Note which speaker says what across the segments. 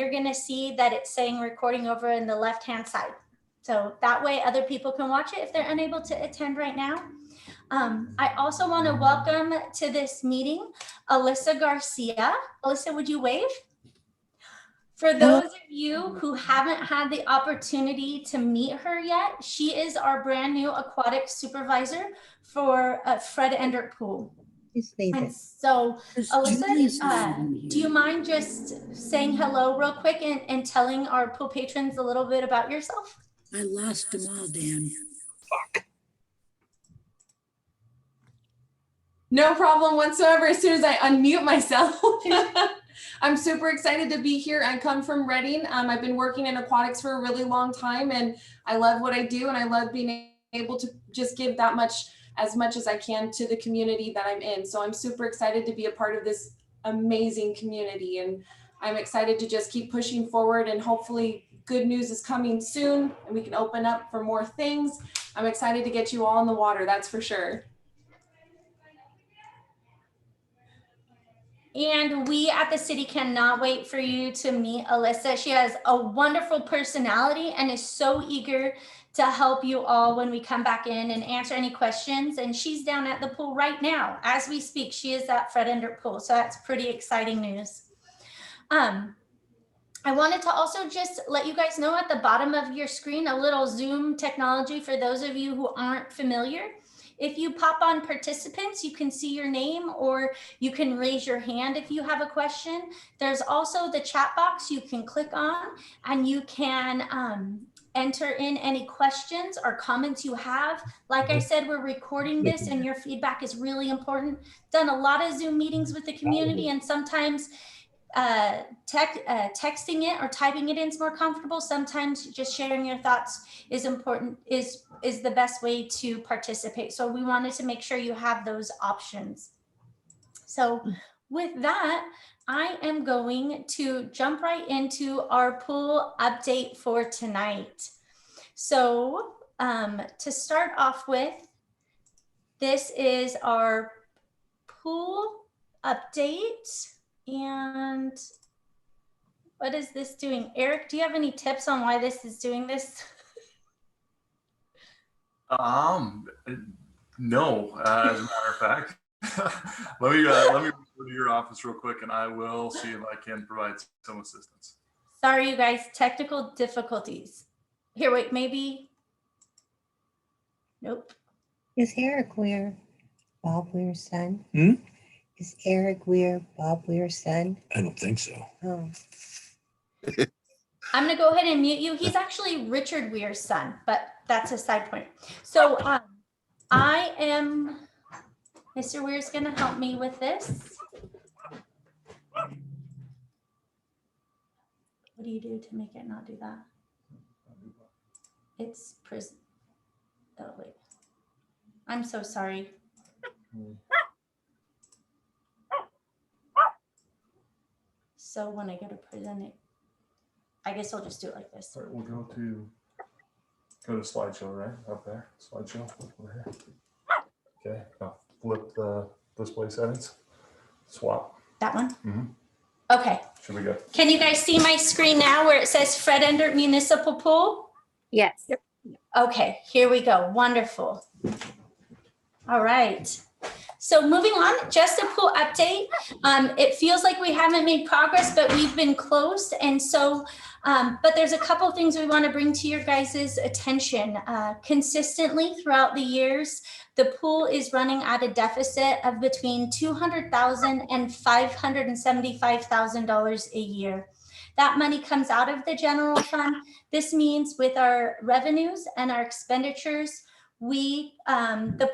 Speaker 1: you're gonna see that it's saying recording over in the left-hand side. So that way other people can watch it if they're unable to attend right now. I also want to welcome to this meeting, Alyssa Garcia. Alyssa, would you wave? For those of you who haven't had the opportunity to meet her yet, she is our brand new aquatics supervisor for Fred Endert Pool. And so, Alyssa, do you mind just saying hello real quick and telling our pool patrons a little bit about yourself?
Speaker 2: I lost them all, Dan.
Speaker 3: Fuck. No problem whatsoever. As soon as I unmute myself. I'm super excited to be here. I come from Reading. I've been working in aquatics for a really long time, and I love what I do, and I love being able to just give that much as I can to the community that I'm in. So I'm super excited to be a part of this amazing community, and I'm excited to just keep pushing forward, and hopefully good news is coming soon and we can open up for more things. I'm excited to get you all in the water, that's for sure.
Speaker 1: And we at the city cannot wait for you to meet Alyssa. She has a wonderful personality and is so eager to help you all when we come back in and answer any questions. And she's down at the pool right now. As we speak, she is at Fred Endert Pool. So that's pretty exciting news. I wanted to also just let you guys know at the bottom of your screen, a little Zoom technology for those of you who aren't familiar. If you pop on participants, you can see your name, or you can raise your hand if you have a question. There's also the chat box you can click on, and you can enter in any questions or comments you have. Like I said, we're recording this and your feedback is really important. Done a lot of Zoom meetings with the community, and sometimes texting it or typing it in is more comfortable. Sometimes just sharing your thoughts is important, is the best way to participate. So we wanted to make sure you have those options. So with that, I am going to jump right into our pool update for tonight. So to start off with, this is our pool update. And what is this doing? Eric, do you have any tips on why this is doing this?
Speaker 4: No, as a matter of fact. let me go to your office real quick and I will see if I can provide some assistance.
Speaker 1: Sorry, you guys, technical difficulties. Here, wait, maybe. Nope.
Speaker 5: Is Eric Weir Bob Weir's son?
Speaker 6: Hmm?
Speaker 5: Is Eric Weir Bob Weir's son?
Speaker 6: I don't think so.
Speaker 5: Oh.
Speaker 1: I'm gonna go ahead and mute you. He's actually Richard Weir's son, but that's a side point. So I am, Mr. Weir's gonna help me with this. What do you do to make it not do that? It's prison. Oh, wait. I'm so sorry. So when I go to prison, I guess I'll just do it like this.
Speaker 4: All right, we'll go to slideshow, right? Up there, slideshow, over here. Okay, now flip the display settings, swap.
Speaker 1: That one?
Speaker 4: Mm-hmm.
Speaker 1: Okay.
Speaker 4: Should we go?
Speaker 1: Can you guys see my screen now where it says Fred Endert Municipal Pool?
Speaker 7: Yes. Yep.
Speaker 1: Okay, here we go. Wonderful. All right. So moving on, just a pool update. It feels like we haven't made progress, but we've been close. And so, but there's a couple things we want to bring to your guys' attention. Consistently throughout the years, the pool is running at a deficit of between $200,000 and $575,000 a year. That money comes out of the general fund. This means with our revenues and our expenditures, the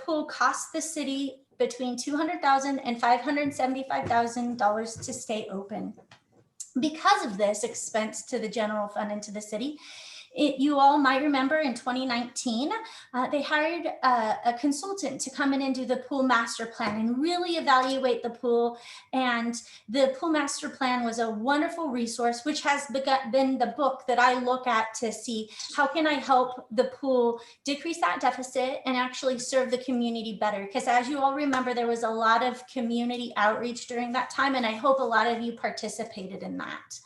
Speaker 1: pool costs the city between $200,000 and $575,000 to stay open. Because of this expense to the general fund and to the city, you all might remember in 2019, they hired a consultant to come in and do the pool master plan and really evaluate the pool. And the pool master plan was a wonderful resource, which has been the book that I look at to see how can I help the pool decrease that deficit and actually serve the community better. Because as you all remember, there was a lot of community outreach during that time, and I hope a lot of you participated in that.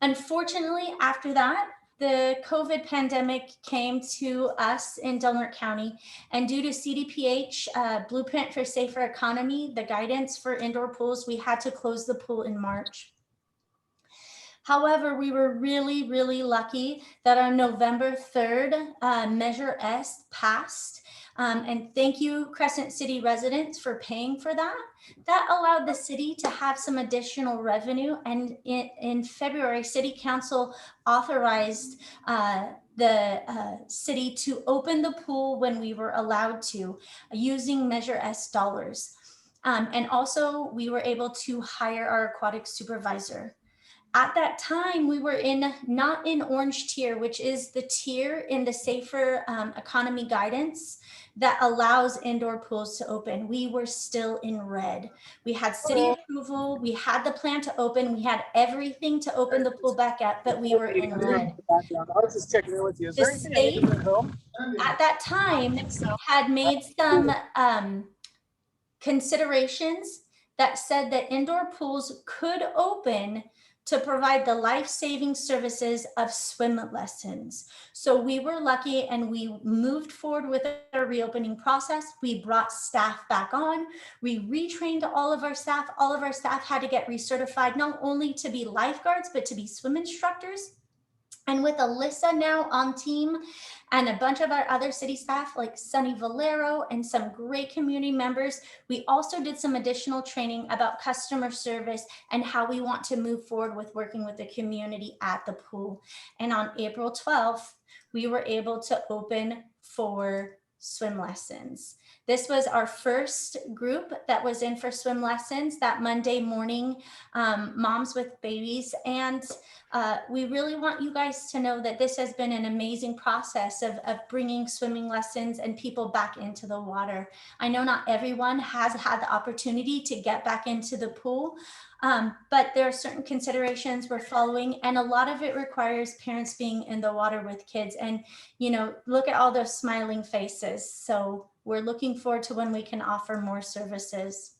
Speaker 1: Unfortunately, after that, the COVID pandemic came to us in Delaware County, and due to CDPH Blueprint for Safer Economy, the guidance for indoor pools, we had to close the pool in March. However, we were really, really lucky that on November 3rd, Measure S passed. And thank you, Crescent City residents, for paying for that. That allowed the city to have some additional revenue. And in February, City Council authorized the city to open the pool when we were allowed to, using Measure S dollars. And also, we were able to hire our aquatic supervisor. At that time, we were not in orange tier, which is the tier in the Safer Economy guidance that allows indoor pools to open. We were still in red. We had city approval. We had the plan to open. We had everything to open the pool back up, but we were in red.
Speaker 6: I was just checking in with you. Is
Speaker 1: The
Speaker 6: there anything I need to bring home?
Speaker 1: at that time had made some considerations that said that indoor pools could open to provide the life-saving services of swim lessons. So we were lucky and we moved forward with our reopening process. We brought staff back on. We retrained all of our staff. All of our staff had to get recertified, not only to be lifeguards, but to be swim instructors. And with Alyssa now on team and a bunch of our other city staff like Sunny Valero and some great community members, we also did some additional training about customer service and how we want to move forward with working with the community at the pool. And on April 12th, we were able to open for swim lessons. This was our first group that was in for swim lessons that Monday morning, moms with babies. And we really want you guys to know that this has been an amazing process of bringing swimming lessons and people back into the water. I know not everyone has had the opportunity to get back into the pool, but there are certain considerations we're following, and a lot of it requires parents being in the water with kids. And, you know, look at all those smiling faces. So we're looking forward to when we can offer more services.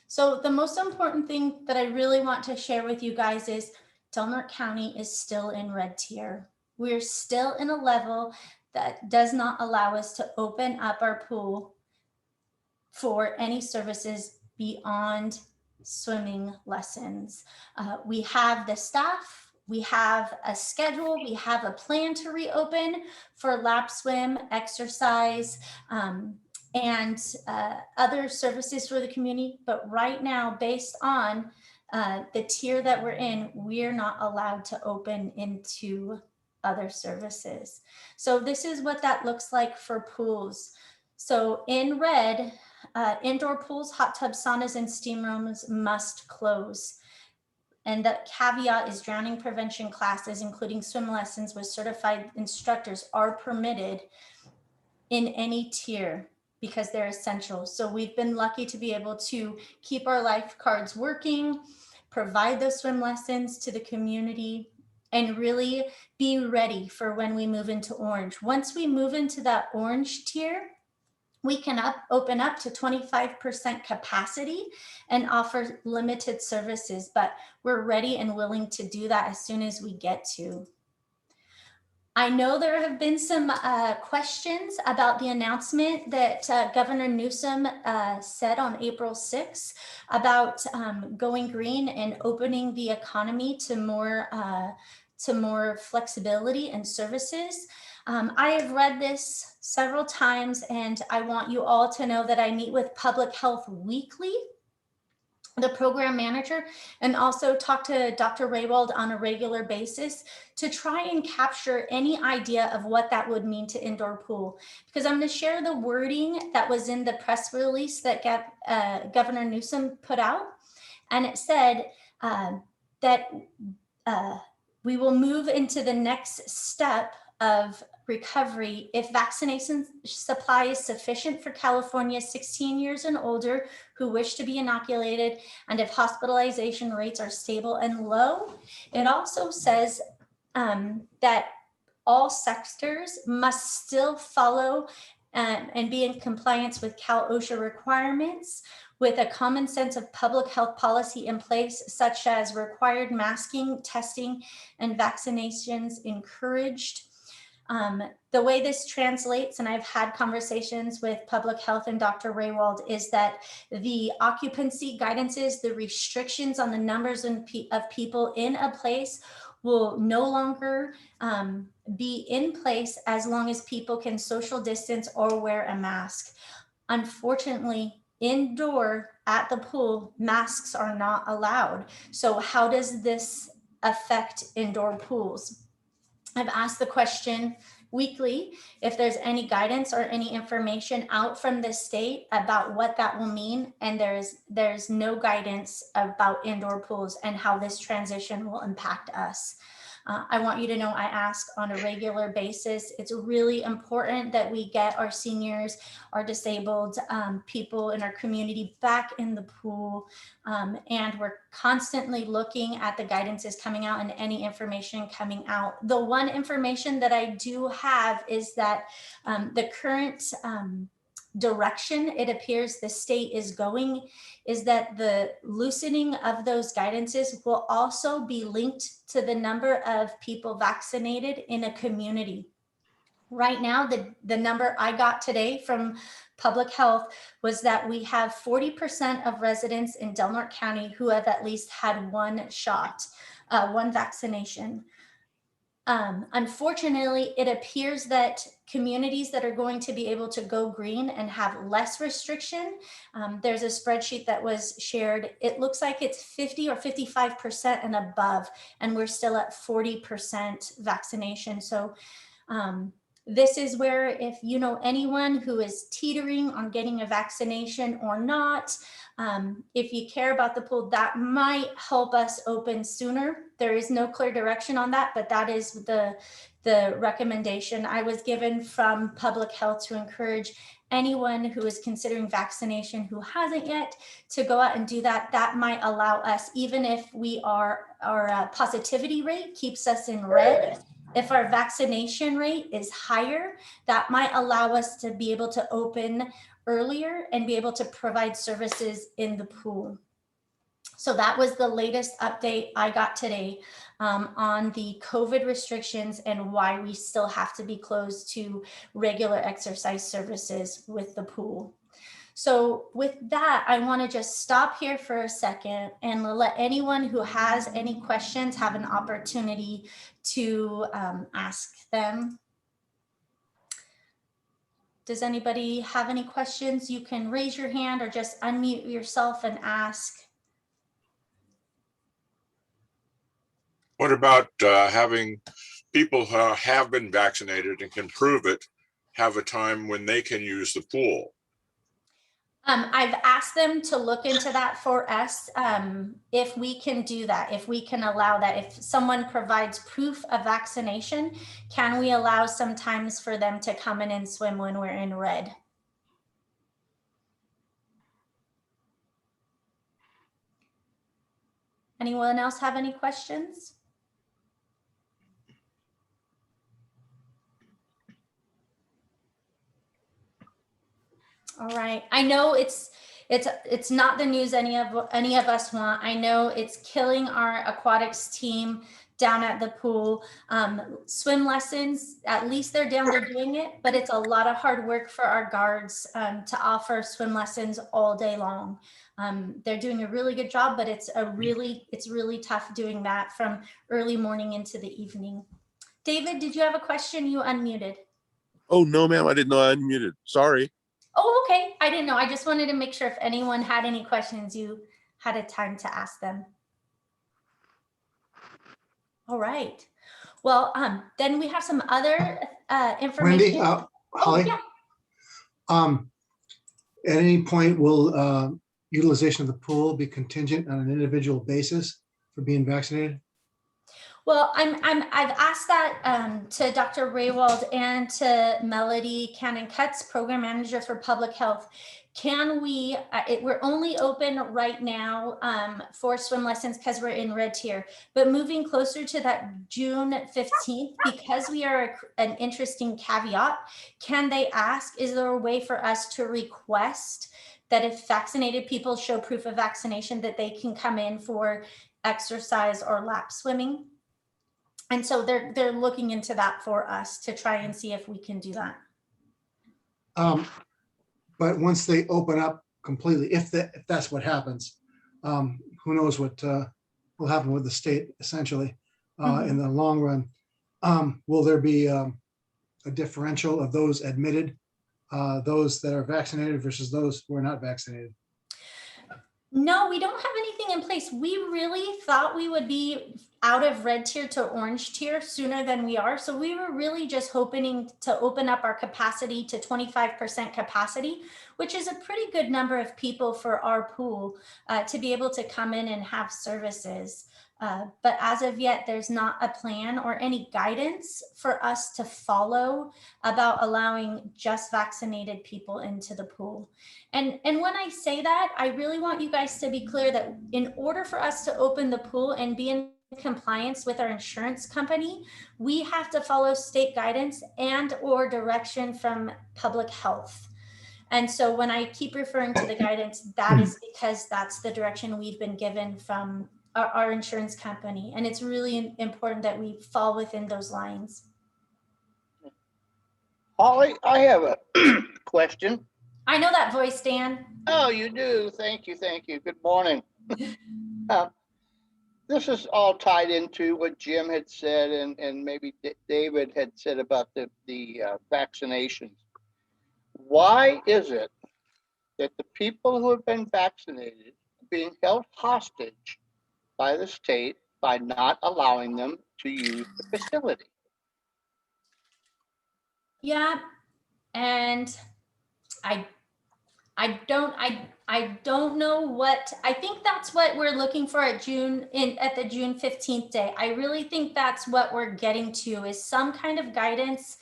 Speaker 1: So the most important thing that I really want to share with you guys is Delaware County is still in red tier. We're still in a level that does not allow us to open up our pool for any services beyond swimming lessons. We have the staff, we have a schedule, we have a plan to reopen for lap swim, exercise, and other services for the community. But right now, based on the tier that we're in, we're not allowed to open into other services. So this is what that looks like for pools. So in red, indoor pools, hot tubs, saunas, and steam rooms must close. And the caveat is drowning prevention classes, including swim lessons with certified instructors, are permitted in any tier because they're essential. So we've been lucky to be able to keep our lifeguards working, provide those swim lessons to the community, and really be ready for when we move into orange. Once we move into that orange tier, we can open up to 25% capacity and offer limited services, but we're ready and willing to do that as soon as we get to. I know there have been some questions about the announcement that Governor Newsom said on April 6th about going green and opening the economy to more flexibility and services. I have read this several times, and I want you all to know that I meet with Public Health weekly, the program manager, and also talk to Dr. Raywald on a regular basis to try and capture any idea of what that would mean to indoor pool. Because I'm going to share the wording that was in the press release that Governor Newsom put out. And it said that we will move into the next step of recovery if vaccination supply is sufficient for California 16 years and older who wish to be inoculated, and if hospitalization rates are stable and low. It also says that all sectors must still follow and be in compliance with Cal OSHA requirements. with a common sense of public health policy in place, such as required masking, testing, and vaccinations encouraged. The way this translates, and I've had conversations with public health and Dr. Raywald, is that the occupancy guidances, the restrictions on the numbers of people in a place will no longer be in place as long as people can social distance or wear a mask. Unfortunately, indoor at the pool, masks are not allowed. So how does this affect indoor pools? I've asked the question weekly if there's any guidance or any information out from the state about what that will mean, and there's no guidance about indoor pools and how this transition will impact us. I want you to know I ask on a regular basis. It's really important that we get our seniors, our disabled people in our community back in the pool. And we're constantly looking at the guidances coming out and any information coming out. The one information that I do have is that the current direction it appears the state is going is that the loosening of those guidances will also be linked to the number of people vaccinated in a community. Right now, the number I got today from public health was that we have 40% of residents in Del Norte County who have at least had one shot, one vaccination. Unfortunately, it appears that communities that are going to be able to go green and have less restriction, there's a spreadsheet that was shared. It looks like it's 50 or 55% and above, and we're still at 40% vaccination. So this is where, if you know anyone who is teetering on getting a vaccination or not, if you care about the pool, that might help us open sooner. There is no clear direction on that, but that is the recommendation I was given from public health to encourage anyone who is considering vaccination who hasn't yet to go out and do that. That might allow us, even if our positivity rate keeps us in red, if our vaccination rate is higher, that might allow us to be able to open earlier and be able to provide services in the pool. So that was the latest update I got today on the COVID restrictions and why we still have to be closed to regular exercise services with the pool. So with that, I want to just stop here for a second and let anyone who has any questions have an opportunity to ask them. Does anybody have any questions? You can raise your hand or just unmute yourself and ask.
Speaker 7: What about having people who have been vaccinated and can prove it have a time when they can use the pool?
Speaker 1: I've asked them to look into that for us, if we can do that, if we can allow that. If someone provides proof of vaccination, can we allow sometimes for them to come in and swim when we're in red? Anyone else have any questions? All right. I know it's not the news any of us want. I know it's killing our aquatics team down at the pool. Swim lessons, at least they're down there doing it, but it's a lot of hard work for our guards to offer swim lessons all day long. They're doing a really good job, but it's really tough doing that from early morning into the evening. David, did you have a question? You unmuted.
Speaker 8: Oh, no, ma'am. I didn't know I unmuted. Sorry.
Speaker 1: Oh, okay. I didn't know. I just wanted to make sure if anyone had any questions, you had a time to ask them. All right. Well, then we have some other information.
Speaker 9: Wendy, Holly,
Speaker 1: yeah.
Speaker 9: At any point, will utilization of the pool be contingent on an individual basis for being vaccinated?
Speaker 1: Well, I've asked that to Dr. Raywald and to Melody Cannon-Cutts, Program Manager for Public Health. Can we, we're only open right now for swim lessons because we're in red tier, but moving closer to that June 15th, because we are an interesting caveat, can they ask, is there a way for us to request that if vaccinated people show proof of vaccination, that they can come in for exercise or lap swimming. And so they're looking into that for us to try and see if we can do that.
Speaker 9: But once they open up completely, if that's what happens, who knows what will happen with the state essentially in the long run. Will there be a differential of those admitted, those that are vaccinated versus those who are not vaccinated?
Speaker 1: No, we don't have anything in place. We really thought we would be out of red tier to orange tier sooner than we are. So we were really just hoping to open up our capacity to 25% capacity, which is a pretty good number of people for our pool to be able to come in and have services. But as of yet, there's not a plan or any guidance for us to follow about allowing just vaccinated people into the pool. And when I say that, I really want you guys to be clear that in order for us to open the pool and be in compliance with our insurance company, we have to follow state guidance and or direction from public health. And so when I keep referring to the guidance, that is because that's the direction we've been given from our insurance company. And it's really important that we fall within those lines.
Speaker 10: Holly, I have a question.
Speaker 1: I know that voice, Dan.
Speaker 10: Oh, you do. Thank you. Thank you. Good morning. This is all tied into what Jim had said and maybe David had said about the vaccinations. Why is it that the people who have been vaccinated are being held hostage by the state by not allowing them to use the facility?
Speaker 1: Yeah, and I don't know what, I think that's what we're looking for at the June 15th day. I really think that's what we're getting to, is some kind of guidance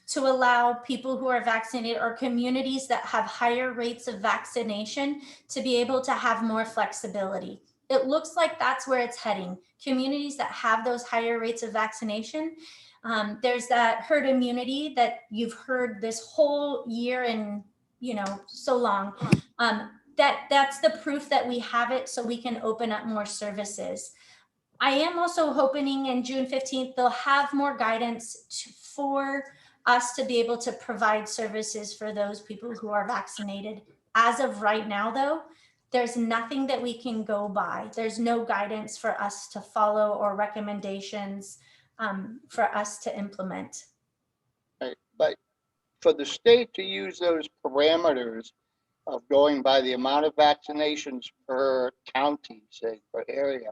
Speaker 1: to allow people who are vaccinated or communities that have higher rates of vaccination to be able to have more flexibility. It looks like that's where it's heading. Communities that have those higher rates of vaccination, there's that herd immunity that you've heard this whole year and so long. That's the proof that we have it, so we can open up more services. I am also hoping in June 15th, they'll have more guidance for us to be able to provide services for those people who are vaccinated. As of right now, though, there's nothing that we can go by. There's no guidance for us to follow or recommendations for us to implement.
Speaker 10: Right. But for the state to use those parameters of going by the amount of vaccinations per county, say, per area,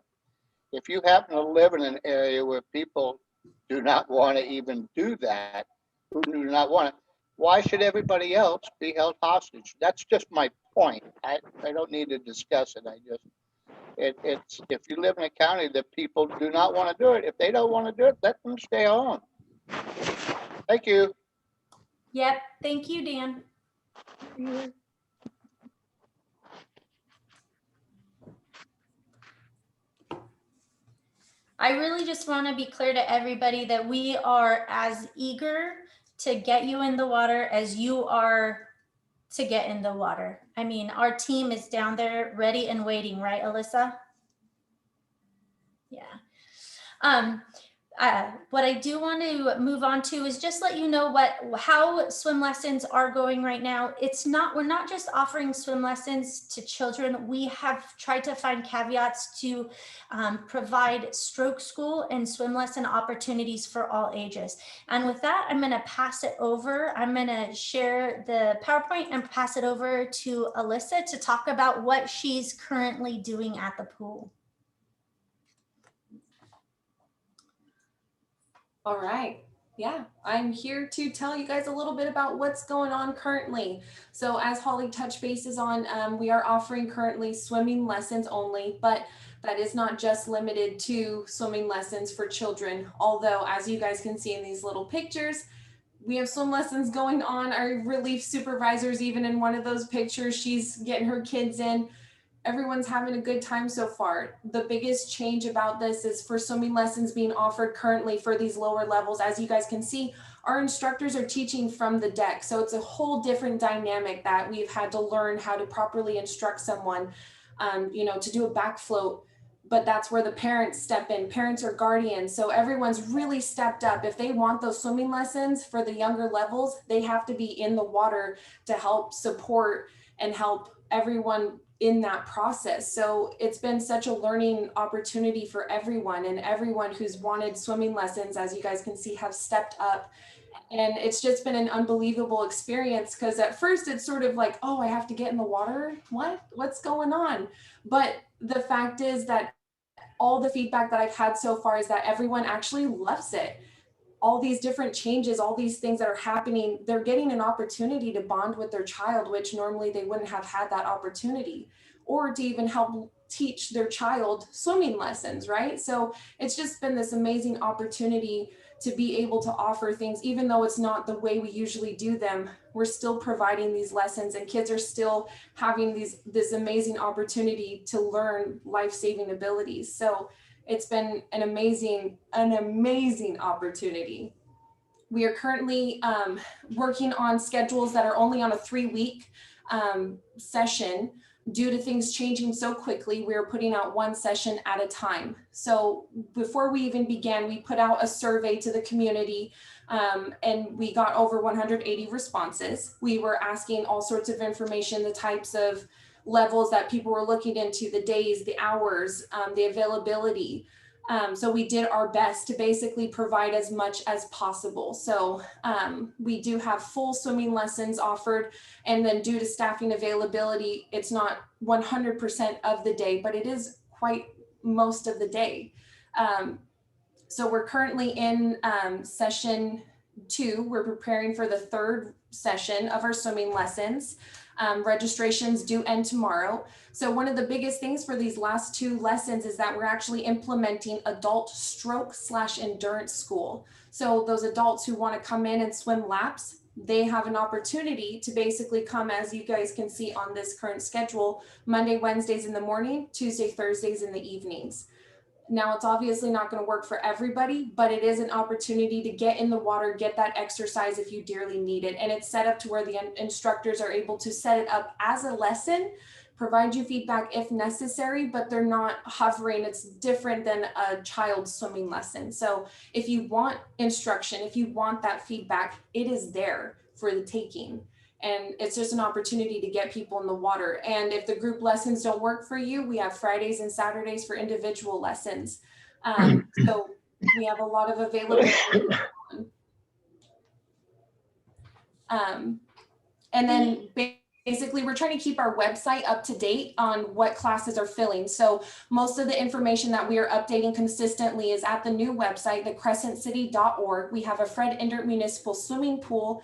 Speaker 10: if you happen to live in an area where people do not want to even do that, who do not want it, why should everybody else be held hostage? That's just my point. I don't need to discuss it. It's if you live in a county that people do not want to do it, if they don't want to do it, let them stay home. Thank you.
Speaker 1: Yep. Thank you, Dan. I really just want to be clear to everybody that we are as eager to get you in the water as you are to get in the water. I mean, our team is down there ready and waiting, right, Alyssa? Yeah. What I do want to move on to is just let you know how swim lessons are going right now. We're not just offering swim lessons to children. We have tried to find caveats to provide stroke school and swim lesson opportunities for all ages. And with that, I'm going to pass it over. I'm going to share the PowerPoint and pass it over to Alyssa to talk about what she's currently doing at the pool.
Speaker 3: All right. Yeah, I'm here to tell you guys a little bit about what's going on currently. So as Holly touched bases on, we are offering currently swimming lessons only, but that is not just limited to swimming lessons for children. Although, as you guys can see in these little pictures, we have swim lessons going on. Our relief supervisors, even in one of those pictures, she's getting her kids in. everyone's having a good time so far. The biggest change about this is for swimming lessons being offered currently for these lower levels. As you guys can see, our instructors are teaching from the deck. So it's a whole different dynamic that we've had to learn how to properly instruct someone, you know, to do a back float. But that's where the parents step in. Parents are guardians. So everyone's really stepped up. If they want those swimming lessons for the younger levels, they have to be in the water to help support and help everyone in that process. So it's been such a learning opportunity for everyone, and everyone who's wanted swimming lessons, as you guys can see, have stepped up. And it's just been an unbelievable experience, because at first it's sort of like, oh, I have to get in the water. What's going on? But the fact is that all the feedback that I've had so far is that everyone actually loves it. All these different changes, all these things that are happening, they're getting an opportunity to bond with their child, which normally they wouldn't have had that opportunity, or to even help teach their child swimming lessons, right? So it's just been this amazing opportunity to be able to offer things, even though it's not the way we usually do them. We're still providing these lessons, and kids are still having this amazing opportunity to learn life-saving abilities. So it's been an amazing opportunity. We are currently working on schedules that are only on a 3-week session. Due to things changing so quickly, we are putting out one session at a time. So before we even began, we put out a survey to the community, and we got over 180 responses. We were asking all sorts of information, the types of levels that people were looking into, the days, the hours, the availability. So we did our best to basically provide as much as possible. So we do have full swimming lessons offered, and then due to staffing availability, it's not 100% of the day, but it is quite most of the day. So we're currently in session 2. We're preparing for the 3rd session of our swimming lessons. Registrations do end tomorrow. So one of the biggest things for these last 2 lessons is that we're actually implementing adult stroke/endurance school. So those adults who want to come in and swim laps, they have an opportunity to basically come, as you guys can see on this current schedule, Monday, Wednesdays in the morning, Tuesday, Thursdays in the evenings. Now, it's obviously not going to work for everybody, but it is an opportunity to get in the water, get that exercise if you dearly need it. And it's set up to where the instructors are able to set it up as a lesson, provide you feedback if necessary, but they're not hovering. It's different than a child's swimming lesson. So if you want instruction, if you want that feedback, it is there for the taking. And it's just an opportunity to get people in the water. And if the group lessons don't work for you, we have Fridays and Saturdays for individual lessons. So we have a lot of availability. And then basically we're trying to keep our website up to date on what classes are filling. So most of the information that we are updating consistently is at the new website, the crescentcity.org. We have a Fred Endert Municipal Swimming Pool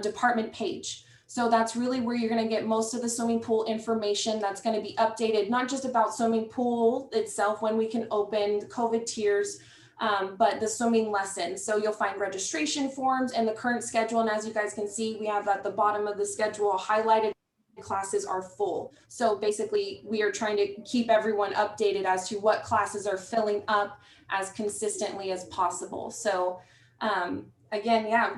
Speaker 3: department page. So that's really where you're going to get most of the swimming pool information that's going to be updated, not just about swimming pool itself, when we can open, COVID tiers, but the swimming lessons. So you'll find registration forms and the current schedule. And as you guys can see, we have at the bottom of the schedule highlighted classes are full. So basically we are trying to keep everyone updated as to what classes are filling up as consistently as possible. So again, yeah,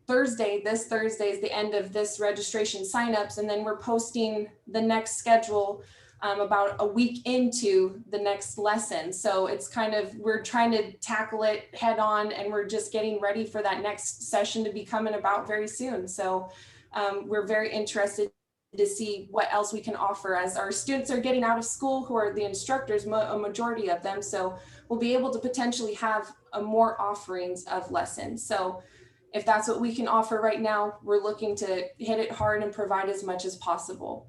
Speaker 3: this Thursday is the end of this registration signups, and then we're posting the next schedule about a week into the next lesson. So it's kind of, we're trying to tackle it head on, and we're just getting ready for that next session to be coming about very soon. So we're very interested to see what else we can offer as our students are getting out of school, who are the instructors, a majority of them. So we'll be able to potentially have more offerings of lessons. So if that's what we can offer right now, we're looking to hit it hard and provide as much as possible.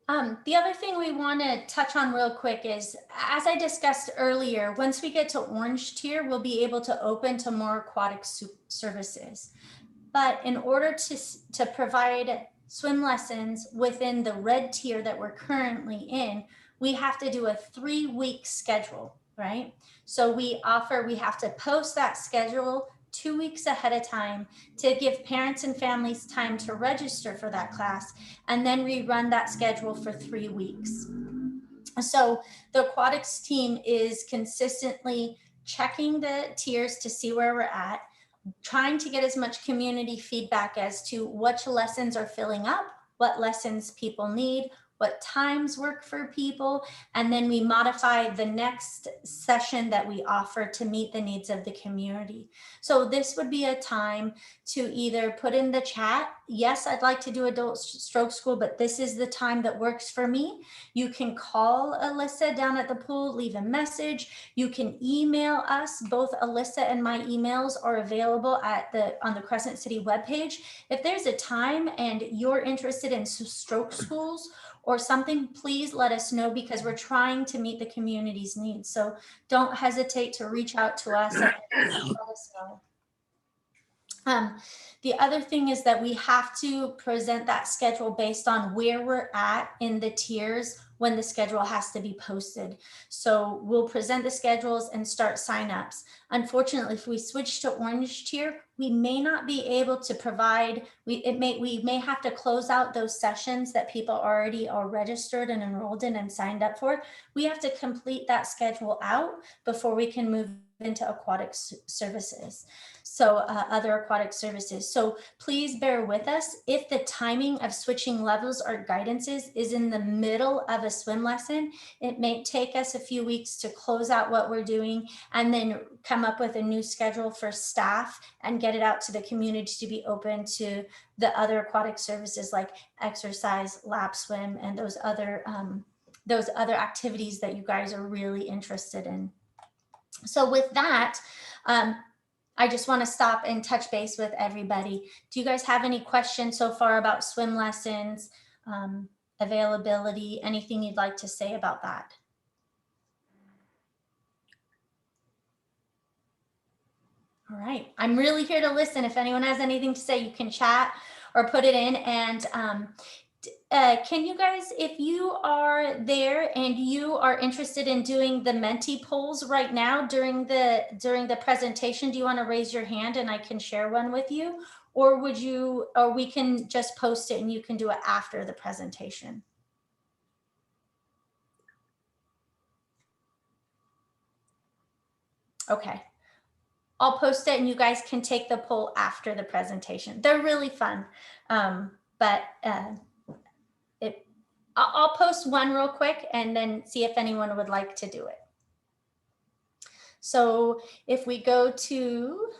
Speaker 1: The other thing we want to touch on real quick is, as I discussed earlier, once we get to orange tier, we'll be able to open to more aquatic services. But in order to provide swim lessons within the red tier that we're currently in, we have to do a 3-week schedule, right? So we have to post that schedule 2 weeks ahead of time to give parents and families time to register for that class, and then rerun that schedule for 3 weeks. So the aquatics team is consistently checking the tiers to see where we're at, trying to get as much community feedback as to which lessons are filling up, what lessons people need, what times work for people, and then we modify the next session that we offer to meet the needs of the community. So this would be a time to either put in the chat, yes, I'd like to do adult stroke school, but this is the time that works for me. You can call Alyssa down at the pool, leave a message. You can email us. Both Alyssa and my emails are available on the Crescent City webpage. If there's a time and you're interested in stroke schools or something, please let us know, because we're trying to meet the community's needs. So don't hesitate to reach out to us and let us know. The other thing is that we have to present that schedule based on where we're at in the tiers when the schedule has to be posted. So we'll present the schedules and start signups. Unfortunately, if we switch to orange tier, we may not be able to provide, we may have to close out those sessions that people already are registered and enrolled in and signed up for. We have to complete that schedule out before we can move into aquatic services. So other aquatic services. So please bear with us. If the timing of switching levels or guidances is in the middle of a swim lesson, it may take us a few weeks to close out what we're doing and then come up with a new schedule for staff and get it out to the community to be open to the other aquatic services like exercise, lap swim, and those other activities that you guys are really interested in. So with that, I just want to stop and touch base with everybody. Do you guys have any questions so far about swim lessons, availability, anything you'd like to say about that? All right, I'm really here to listen. If anyone has anything to say, you can chat or put it in. And can you guys, if you are there and you are interested in doing the Menti polls right now during the presentation, do you want to raise your hand and I can share one with you? Or we can just post it and you can do it after the presentation. Okay. I'll post it and you guys can take the poll after the presentation. They're really fun. I'll post one real quick and then see if anyone would like to do it. So if we go to,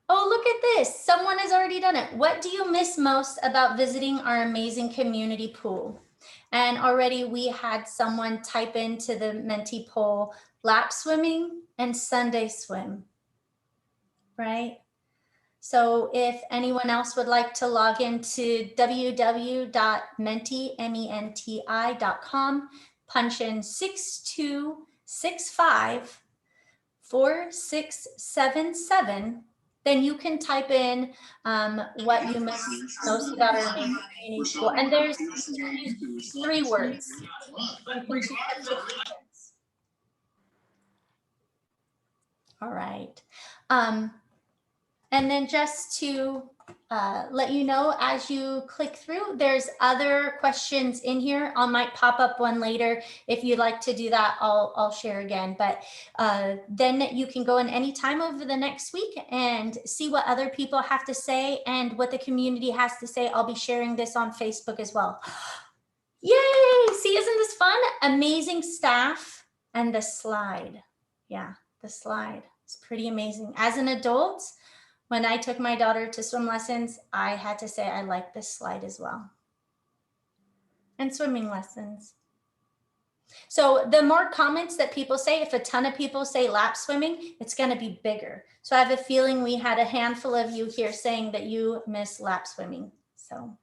Speaker 1: oh, look at this. Someone has already done it. What do you miss most about visiting our amazing community pool? And already we had someone type into the Menti poll, lap swimming and Sunday swim, right? So if anyone else would like to log into www.menti.com, punch in 62654677, then you can type in what you miss most about our amazing community school. And there's 3 words. All right. And then just to let you know, as you click through, there's other questions in here. I might pop up one later. If you'd like to do that, I'll share again. But then you can go in any time over the next week and see what other people have to say and what the community has to say. I'll be sharing this on Facebook as well. Yay! See, isn't this fun? Amazing staff and the slide. Yeah, the slide. It's pretty amazing. As an adult, when I took my daughter to swim lessons, I had to say I like this slide as well. And swimming lessons. So the more comments that people say, if a ton of people say lap swimming, it's going to be bigger. So I have a feeling we had a handful of you here saying that you miss lap swimming. So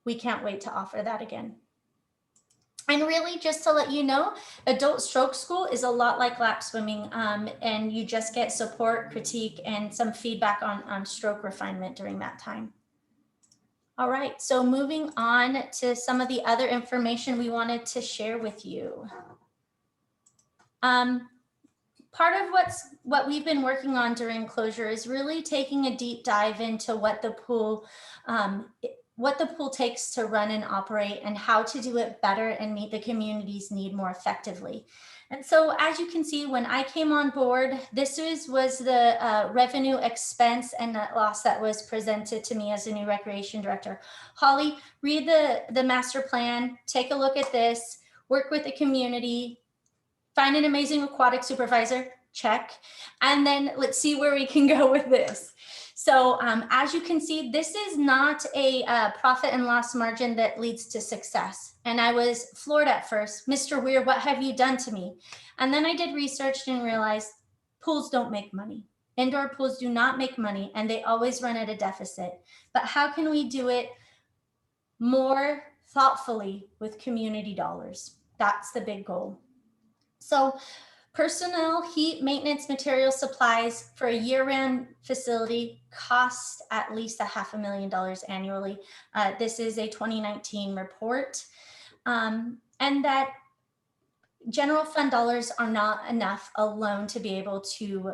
Speaker 1: we can't wait to offer that again. And really, just to let you know, adult stroke school is a lot like lap swimming, and you just get support, critique, and some feedback on stroke refinement during that time. All right, so moving on to some of the other information we wanted to share with you. Part of what we've been working on during closure is really taking a deep dive into what the pool takes to run and operate, and how to do it better and meet the community's need more effectively. And so, as you can see, when I came on board, this was the revenue, expense, and net loss that was presented to me as a new recreation director. Holly, read the master plan, take a look at this, work with the community, find an amazing aquatic supervisor, check, and then let's see where we can go with this. So as you can see, this is not a profit and loss margin that leads to success. And I was floored at first. Mr. Weir, what have you done to me? And then I did research and realized pools don't make money. Indoor pools do not make money, and they always run at a deficit. But how can we do it more thoughtfully with community dollars? That's the big goal. So personnel, heat, maintenance, material, supplies for a year-round facility cost at least $500,000 annually. This is a 2019 report. And that general fund dollars are not enough alone to be able to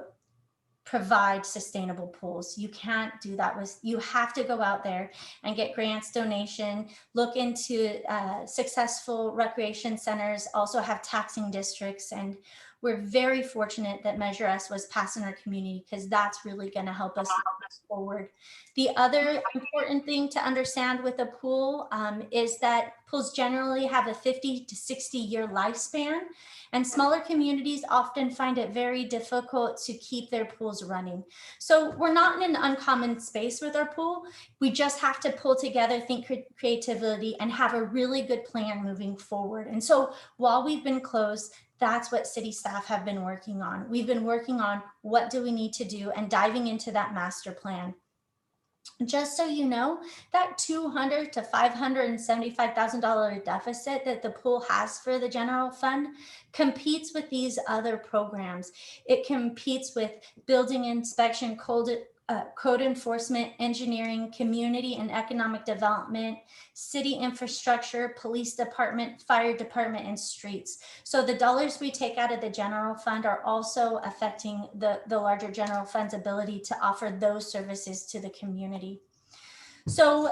Speaker 1: provide sustainable pools. You can't do that you have to go out there and get grants, donation, look into successful recreation centers, also have taxing districts. And we're very fortunate that Measure S was passed in our community, because that's really going to help us forward. The other important thing to understand with a pool is that pools generally have a 50 to 60 year lifespan, and smaller communities often find it very difficult to keep their pools running. So we're not in an uncommon space with our pool. We just have to pull together, think creativity, and have a really good plan moving forward. And so while we've been closed, that's what city staff have been working on. We've been working on what do we need to do and diving into that master plan. Just so you know, that $200,000 to $575,000 deficit that the pool has for the general fund competes with these other programs. It competes with building inspection, code enforcement, engineering, community and economic development, city infrastructure, police department, fire department, and streets. So the dollars we take out of the general fund are also affecting the larger general fund's ability to offer those services to the community. So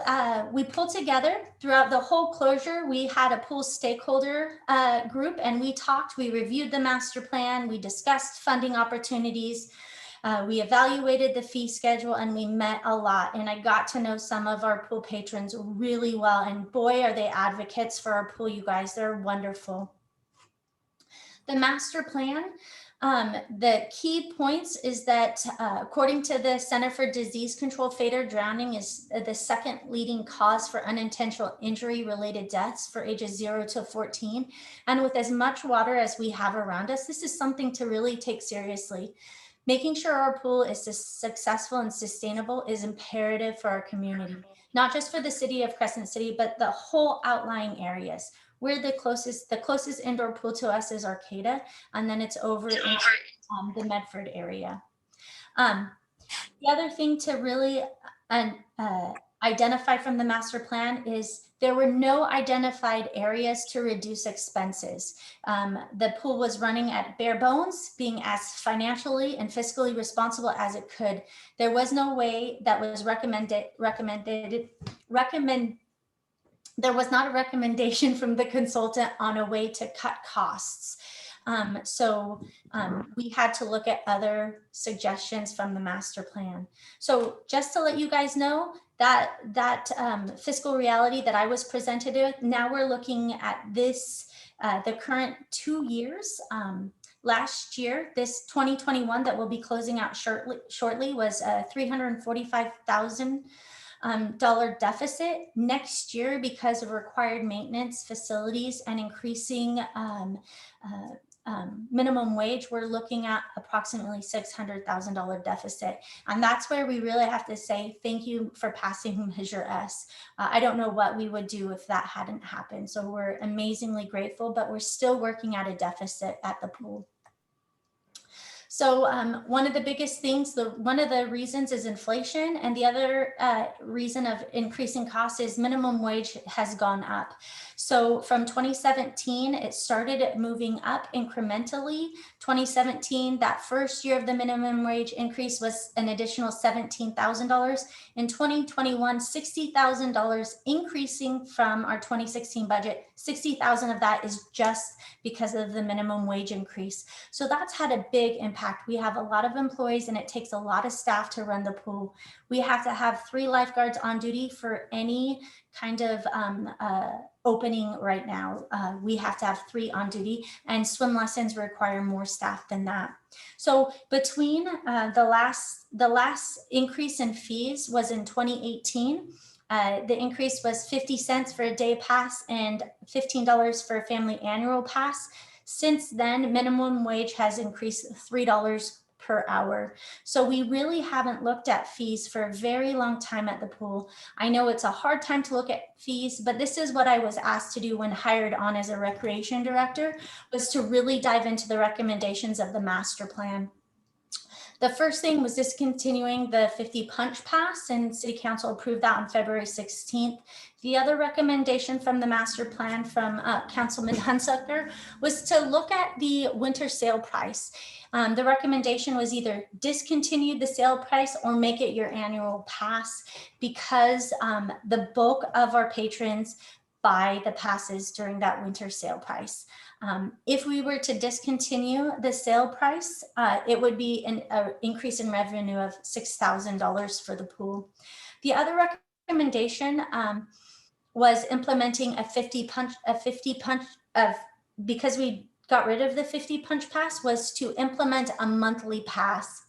Speaker 1: we pulled together throughout the whole closure. We had a pool stakeholder group, and we reviewed the master plan, we discussed funding opportunities, we evaluated the fee schedule, and we met a lot. And I got to know some of our pool patrons really well. And boy, are they advocates for our pool, you guys. They're wonderful. The master plan, the key points is that according to the Center for Disease Control, fatal drowning is the second leading cause for unintentional injury related deaths for ages 0 to 14. And with as much water as we have around us, this is something to really take seriously. Making sure our pool is successful and sustainable is imperative for our community, not just for the city of Crescent City, but the whole outlying areas. We're the closest indoor pool to us is Arcata, and then it's over in the Medford area. The other thing to really identify from the master plan is there were no identified areas to reduce expenses. The pool was running at bare bones, being as financially and fiscally responsible as it could. There was no way that was there was not a recommendation from the consultant on a way to cut costs. We had to look at other suggestions from the master plan. So just to let you guys know, that fiscal reality that I was presented with, now we're looking at this, the current 2 years. Last year, this 2021 that will be closing out shortly was $345,000 deficit. Next year, because of required maintenance, facilities, and increasing minimum wage, we're looking at approximately $600,000 deficit. And that's where we really have to say thank you for passing Measure S. I don't know what we would do if that hadn't happened. So we're amazingly grateful, but we're still working at a deficit at the pool. So one of the biggest things, one of the reasons is inflation, and the other reason of increasing costs is minimum wage has gone up. So from 2017, it started moving up incrementally. 2017, that first year of the minimum wage increase was an additional $17,000. In 2021, $60,000 increasing from our 2016 budget. 60,000 of that is just because of the minimum wage increase. So that's had a big impact. We have a lot of employees and it takes a lot of staff to run the pool. We have to have 3 lifeguards on duty for any kind of opening right now. We have to have 3 on duty, and swim lessons require more staff than that. So between the last increase in fees was in 2018. The increase was 50 cents for a day pass and $15 for a family annual pass. Since then, minimum wage has increased $3 per hour. So we really haven't looked at fees for a very long time at the pool. I know it's a hard time to look at fees, but this is what I was asked to do when hired on as a recreation director, was to really dive into the recommendations of the master plan. The first thing was discontinuing the 50 punch pass, and City Council approved that on February 16th. The other recommendation from the master plan from Councilman Hunsucker was to look at the winter sale price. The recommendation was either discontinue the sale price or make it your annual pass, because the bulk of our patrons buy the passes during that winter sale price. If we were to discontinue the sale price, it would be an increase in revenue of $6,000 for the pool. The other recommendation was implementing a 50 punch, because we got rid of the 50 punch pass, was to implement a monthly pass.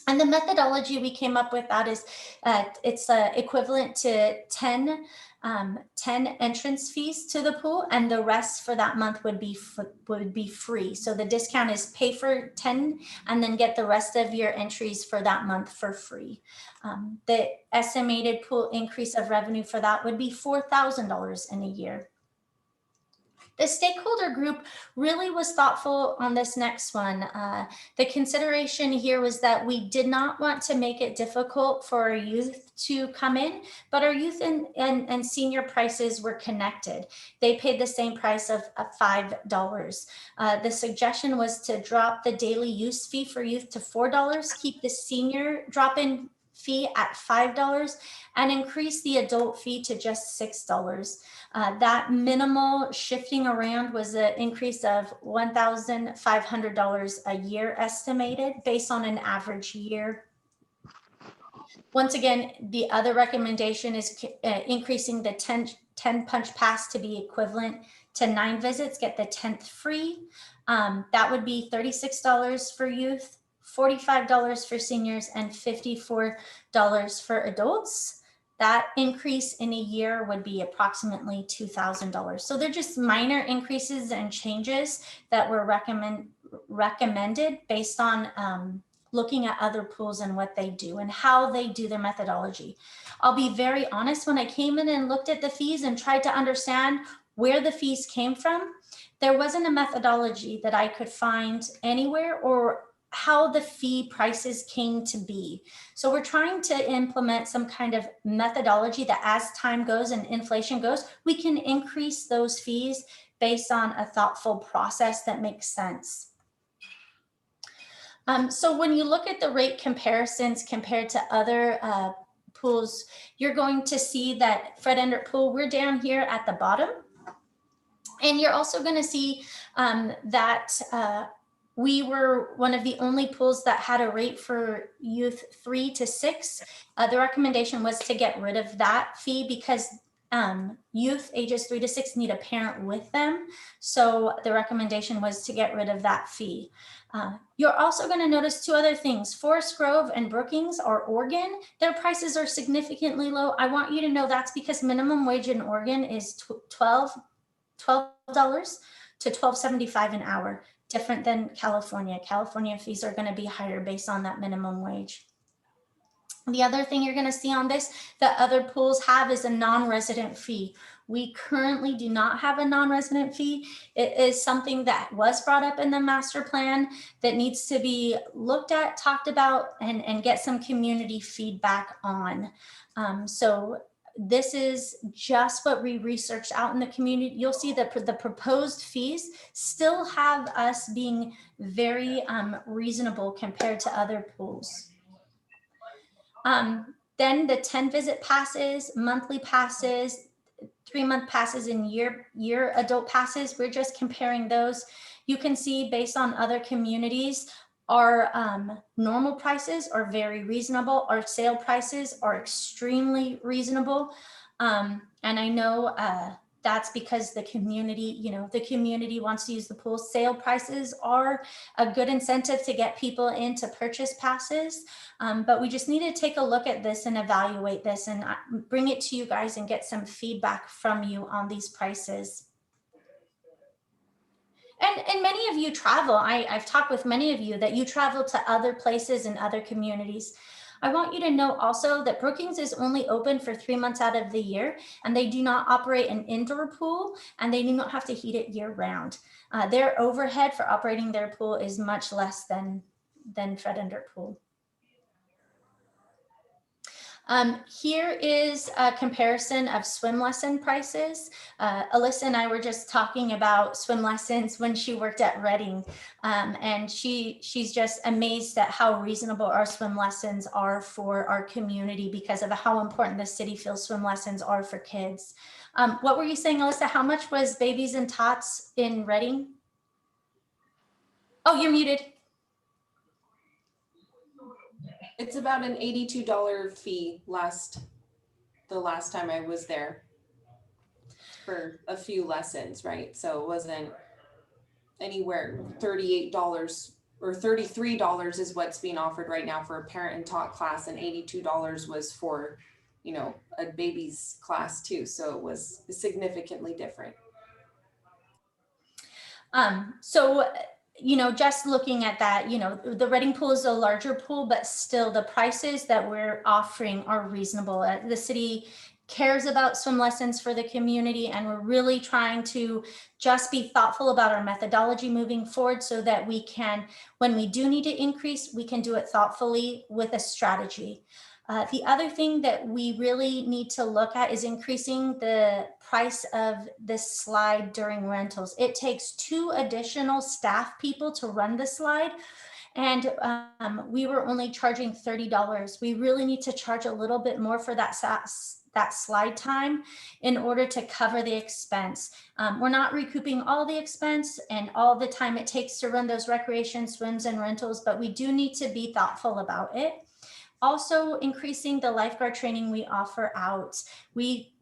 Speaker 1: And the methodology we came up with that is it's equivalent to 10 entrance fees to the pool, and the rest for that month would be free. So the discount is pay for 10 and then get the rest of your entries for that month for free. The estimated pool increase of revenue for that would be $4,000 in a year. The stakeholder group really was thoughtful on this next one. The consideration here was that we did not want to make it difficult for our youth to come in, but our youth and senior prices were connected. They paid the same price of $5. The suggestion was to drop the daily use fee for youth to $4, keep the senior drop-in fee at $5, and increase the adult fee to just $6. That minimal shifting around was an increase of $1,500 a year estimated based on an average year. Once again, the other recommendation is increasing the 10 punch pass to be equivalent to 9 visits, get the 10th free. That would be $36 for youth, $45 for seniors, and $54 for adults. That increase in a year would be approximately $2,000. So they're just minor increases and changes that were recommended based on looking at other pools and what they do and how they do their methodology. I'll be very honest, when I came in and looked at the fees and tried to understand where the fees came from, there wasn't a methodology that I could find anywhere, or how the fee prices came to be. So we're trying to implement some kind of methodology that as time goes and inflation goes, we can increase those fees based on a thoughtful process that makes sense. So when you look at the rate comparisons compared to other pools, you're going to see that Fred Endert Pool, we're down here at the bottom. And you're also going to see that we were one of the only pools that had a rate for youth 3 to 6. The recommendation was to get rid of that fee because youth ages 3 to 6 need a parent with them. So the recommendation was to get rid of that fee. You're also going to notice 2 other things. Forest Grove and Brookings or Oregon, their prices are significantly low. I want you to know that's because minimum wage in Oregon is $12 to $12.75 an hour. Different than California. California fees are going to be higher based on that minimum wage. The other thing you're going to see on this that other pools have is a non-resident fee. We currently do not have a non-resident fee. It is something that was brought up in the master plan that needs to be looked at, talked about, and get some community feedback on. So this is just what we researched out in the community. You'll see that the proposed fees still have us being very reasonable compared to other pools. Then the 10 visit passes, monthly passes, 3-month passes, and year adult passes, we're just comparing those. You can see based on other communities, our normal prices are very reasonable. Our sale prices are extremely reasonable. And I know that's because the community, the community wants to use the pool. Sale prices are a good incentive to get people in to purchase passes. But we just need to take a look at this and evaluate this and bring it to you guys and get some feedback from you on these prices. And many of you travel. I've talked with many of you that you travel to other places and other communities. I want you to know also that Brookings is only open for 3 months out of the year, and they do not operate an indoor pool, and they do not have to heat it year round. Their overhead for operating their pool is much less than Fred Endert Pool. Here is a comparison of swim lesson prices. Alyssa and I were just talking about swim lessons when she worked at Reading, and she's just amazed at how reasonable our swim lessons are for our community because of how important the city feels swim lessons are for kids. What were you saying, Alyssa? How much was Babies and Tots in Reading? Oh, you're muted.
Speaker 3: It's about an $82 fee the last time I was there for a few lessons, right? So it wasn't anywhere. $38 or $33 is what's being offered right now for a parent and tot class, and $82 was for, a baby's class too. So it was significantly different. Just looking at that, the Reading pool is a larger pool, but still the prices that we're offering are reasonable. The city cares about swim lessons for the community, and we're really trying to just be thoughtful about our methodology moving forward so that we can, when we do need to increase, we can do it thoughtfully with a strategy. The other thing that we really need to look at is increasing the price of this slide during rentals. It takes 2 additional staff people to run the slide, and we were only charging $30. We really need to charge a little bit more for that slide time in order to cover the expense. We're not recouping all the expense and all the time it takes to run those recreation swims and rentals, but we do need to be thoughtful about it. Also increasing the lifeguard training we offer out. We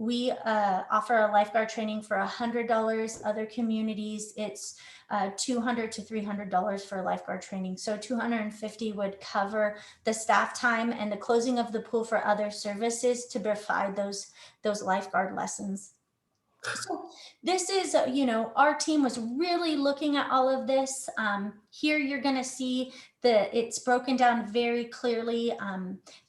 Speaker 3: offer a lifeguard training for $100. Other communities, it's $200 to $300 for lifeguard training. So $250 would cover the staff time and the closing of the pool for other services to provide those lifeguard lessons. So this is, our team was really looking at all of this. Here you're going to see it's broken down very clearly,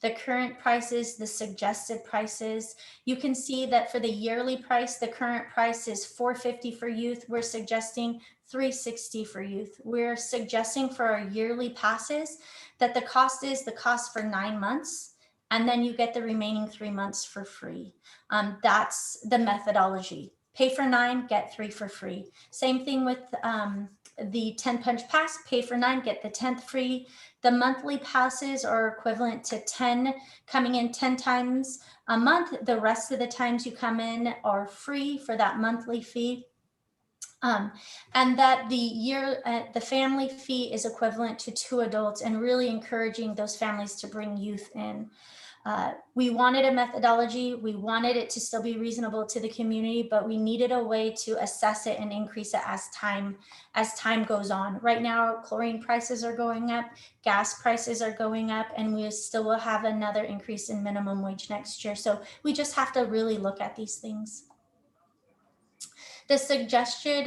Speaker 3: the current prices, the suggested prices. You can see that for the yearly price, the current price is $450 for youth. We're suggesting $360 for youth. We're suggesting for our yearly passes that the cost for 9 months. And then you get the remaining 3 months for free. That's the methodology. Pay for 9, get 3 for free. Same thing with the 10 punch pass, pay for 9, get the 10th free. The monthly passes are equivalent to 10, coming in 10 times a month. The rest of the times you come in are free for that monthly fee. And that the family fee is equivalent to 2 adults, and really encouraging those families to bring youth in. We wanted a methodology. We wanted it to still be reasonable to the community, but we needed a way to assess it and increase it as time goes on. Right now, chlorine prices are going up, gas prices are going up, and we still will have another increase in minimum wage next year. So we just have to really look at these things. The suggested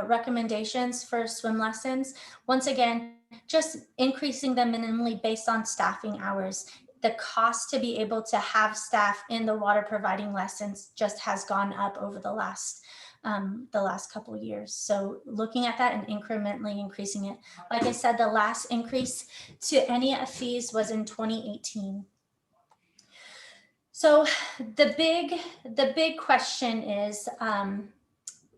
Speaker 3: recommendations for swim lessons, once again, just increasing them minimally based on staffing hours.
Speaker 1: the cost to be able to have staff in the water providing lessons just has gone up over the last couple of years. So looking at that and incrementally increasing it. Like I said, the last increase to any fees was in 2018. So the big question is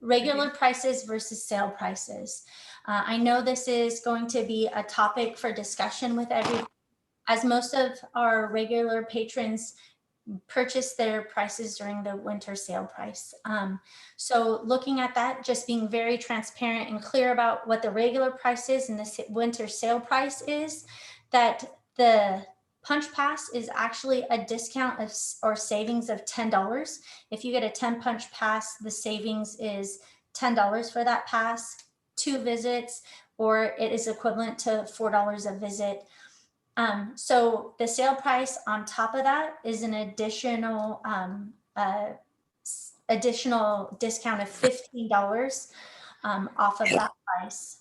Speaker 1: regular prices versus sale prices. I know this is going to be a topic for discussion with everyone, as most of our regular patrons purchase their prices during the winter sale price. So looking at that, just being very transparent and clear about what the regular price is and the winter sale price is, that the punch pass is actually a discount of or savings of $10. If you get a 10 punch pass, the savings is $10 for that pass, 2 visits, or it is equivalent to $4 a visit. So the sale price on top of that is an additional discount of $15 off of that price.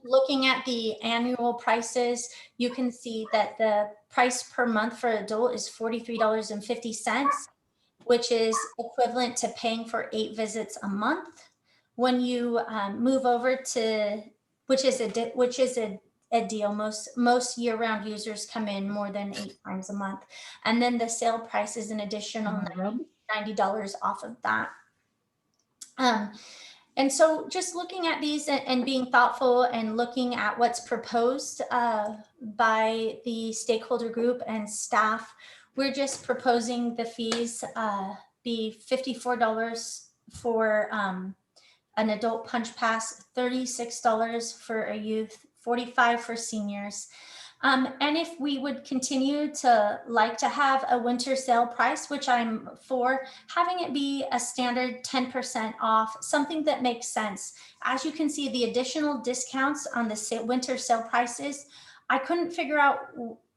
Speaker 1: Looking at the annual prices, you can see that the price per month for adult is $43.50, which is equivalent to paying for 8 visits a month. When you move over to, which is a deal, most year-round users come in more than 8 times a month, and then the sale price is an additional $90 off of that. And so just looking at these and being thoughtful and looking at what's proposed by the stakeholder group and staff, we're just proposing the fees be $54 for an adult punch pass, $36 for a youth, $45 for seniors. And if we would continue to like to have a winter sale price, which I'm for, having it be a standard 10% off, something that makes sense. As you can see, the additional discounts on the winter sale prices, I couldn't figure out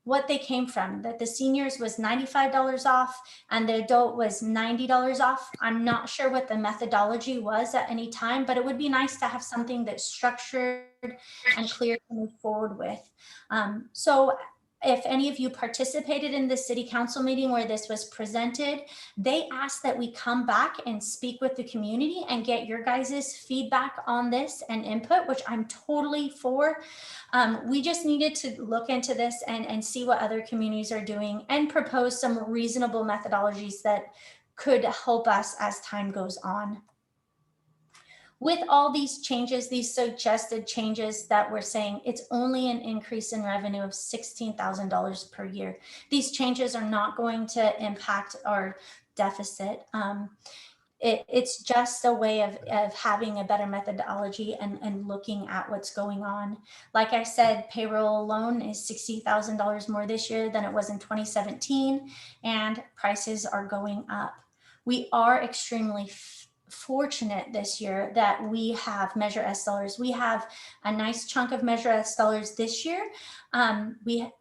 Speaker 1: what they came from, that the seniors was $95 off and the adult was $90 off. I'm not sure what the methodology was at any time, but it would be nice to have something that's structured and clear to move forward with. So if any of you participated in the city council meeting where this was presented, they asked that we come back and speak with the community and get your guys' feedback on this and input, which I'm totally for. We just needed to look into this and see what other communities are doing and propose some reasonable methodologies that could help us as time goes on. With all these changes, these suggested changes that we're saying, it's only an increase in revenue of $16,000 per year. These changes are not going to impact our deficit. It's just a way of having a better methodology and looking at what's going on. Like I said, payroll alone is $60,000 more this year than it was in 2017, and prices are going up. We are extremely fortunate this year that we have Measure S dollars. We have a nice chunk of Measure S dollars this year. The